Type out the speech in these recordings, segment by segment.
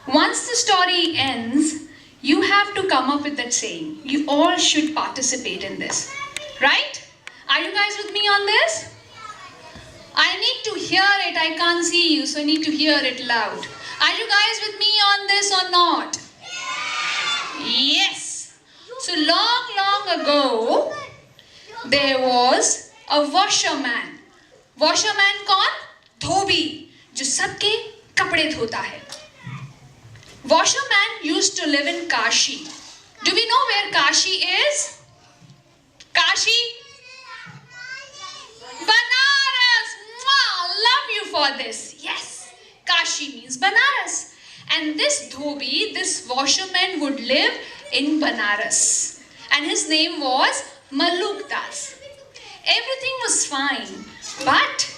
Once the story ends, you have to come up with that saying. You all should participate in this. Right? Are you guys with me on this? I need to hear it. I can't see you, so I need to hear it loud. Are you guys with me on this or not? Yes. So long ago, there was a washerman. Washerman कौन? धोबी, जो सबके कपड़े धोता है. Washerman used to live in Kashi. Do we know where Kashi is? Kashi? Banaras! Love you for this. Yes, Kashi means Banaras. And this dhobi, this washerman would live in Banaras. And his name was Maluk Das. Everything was fine. But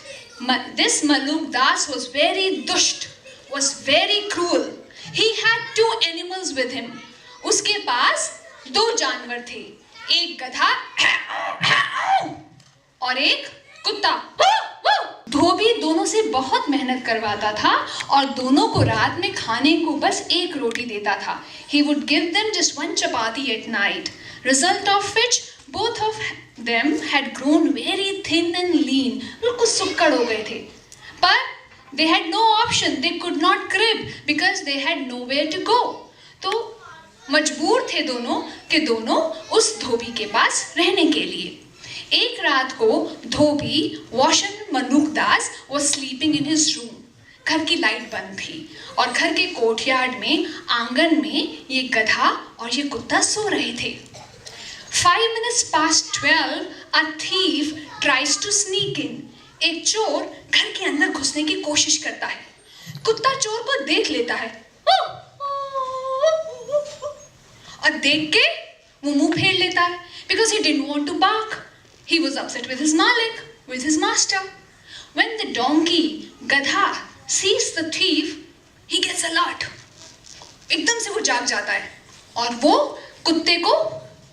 this Maluk Das was very dusht, was very cruel. He had two animals with him. उसके पास दो जानवर थे. एक गधा और एक कुत्ता. धोबी दोनों से बहुत मेहनत करवाता था और दोनों को रात में खाने को बस एक रोटी देता था. He would give them just one chapati at night. Result of which both of them had grown very thin and lean. बिल्कुल सुक्कड़ हो गए थे. पर they had no option. They could not crib because they had nowhere to go. तो मजबूर थे दोनों कि दोनों उस धोबी के पास रहने के लिए. एक रात को धोबी washer Maluk Das was sleeping in his room. घर की लाइट बंद थी और घर के कोर्टयार्ड में आंगन में ये गधा और ये कुत्ता सो रहे थे. 5 minutes past 12, a thief tries to sneak in. एक चोर घर के अंदर घुसने की कोशिश करता है. कुत्ता चोर को देख लेता है और देख के वो मुंह फेर लेता है because he didn't want to bark. He was upset with his malik, with his master. When the donkey, gadha, sees the thief, he gets alert. एकदम से वो जाग जाता है और वो कुत्ते को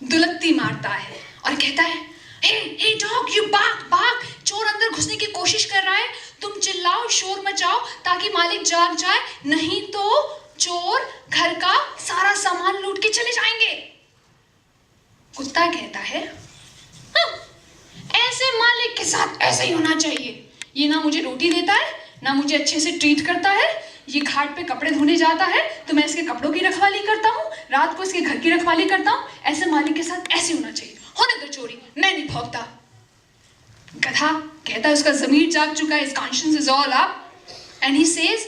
दुलत्ती मारता है और कहता है, hey dog, you bark. चोर अंदर घुसने की कोशिश कर रहा है. तुम चिल्लाओ, शोर मचाओ ताकि मालिक जाग जाए, नहीं तो चोर घर का सारा सामान लूट के चले जाएंगे. कुत्ता कहता है, ऐसे मालिक के साथ ऐसे ही होना चाहिए. ये ना मुझे रोटी देता है, ना मुझे अच्छे से ट्रीट करता है. ये घाट पे कपड़े धोने जाता है तो मैं इसके कपड़ों की रखवाली करता हूँ, रात को इसके घर की रखवाली करता हूँ. ऐसे मालिक के साथ ऐसे होना चाहिए. होने दो चोरी, मैं नहीं भौंकता. गधा कहता है उसका जमीर जाग चुका है, his conscience is all up, and he says,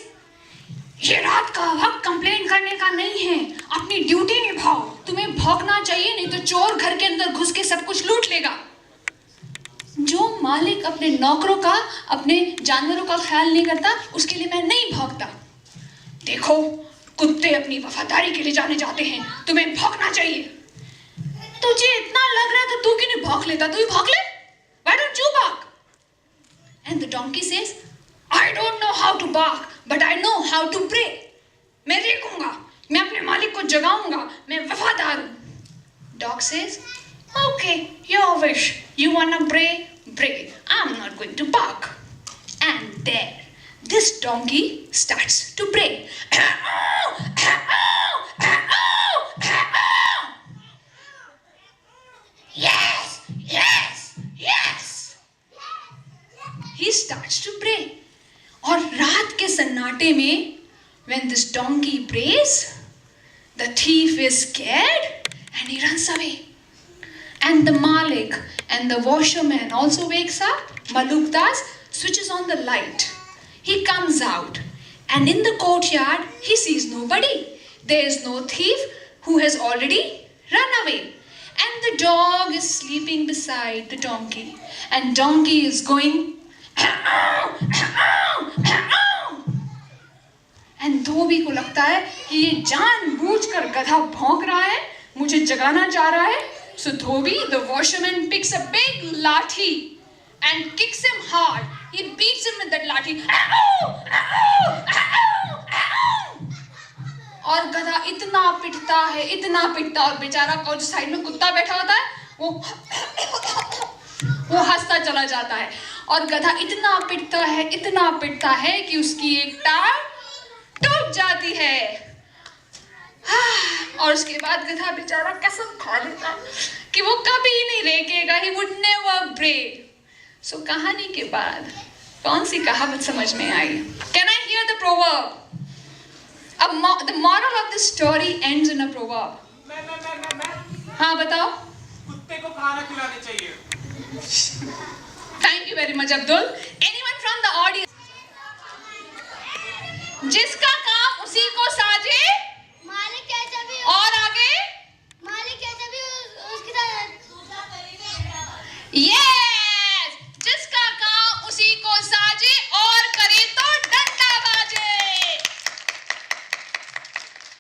ये रात का वक्त कंप्लेन करने का नहीं है, अपनी ड्यूटी निभाओ. तुम्हें भौंकना चाहिए, नहीं तो चोर घर के अंदर घुस के सब कुछ लूट लेगा. जो मालिक अपने नौकरों का, अपने जानवरों का ख्याल नहीं करता, उसके लिए मैं नहीं भौंकता. देखो, कुत्ते अपनी वफादारी के लिए जाने जाते हैं, तुम्हें भौंकना चाहिए. तुझे इतना लग रहा है तो तू क्यों नहीं भौंक लेता? तू ही भौंक ले. Why don't you bark? And the donkey says, I don't know how to bark, but I know how to pray. मैं देखूंगा, मैं अपने मालिक को जगाऊंगा, मैं वफादार हूँ. Dog says, okay, your wish. You wanna pray? Pray. I'm not going to bark. And there, this donkey starts to pray. Yes, yes, yes. He starts to pray. और रात के सन्नाटे में, when this donkey prays, the thief is scared and he runs away. And the malik and the washerman also wakes up. Maluk Das switches on the light. He comes out and in the courtyard he sees nobody. There is no thief who has already run away. And the dog is sleeping beside the donkey. And donkey is going and धोबी को लगता है कि ये जानबूझकर गधा भौंक रहा है, मुझे जगाना चाह रहा है. So Dhobi, the washerman, picks a big lathi and kicks him hard. He beats him with that lathi. और गधा इतना पिटता है और बेचारा को जो साइड में कुत्ता बैठा होता है वो हंसता चला जाता है. और गधा इतना पिटता है कि उसकी एक टांग टूट जाती है. और उसके बाद गधा बेचारा कसम खा लेता कि वो कभी नहीं रेंगेगा, he would never break. So कहानी के बाद कौन सी कहावत समझ में आई? Can I hear the proverb? The moral of the story ends in a proverb. हाँ बताओ. कुत्ते को खाना खिलाने चाहिए. Thank you very much, Abdul. Anyone from the audience? जिसका काम उसी को साजे. मालिक कैसे भी और आगे? मालिक कैसे भी उसकी तरह. Yes.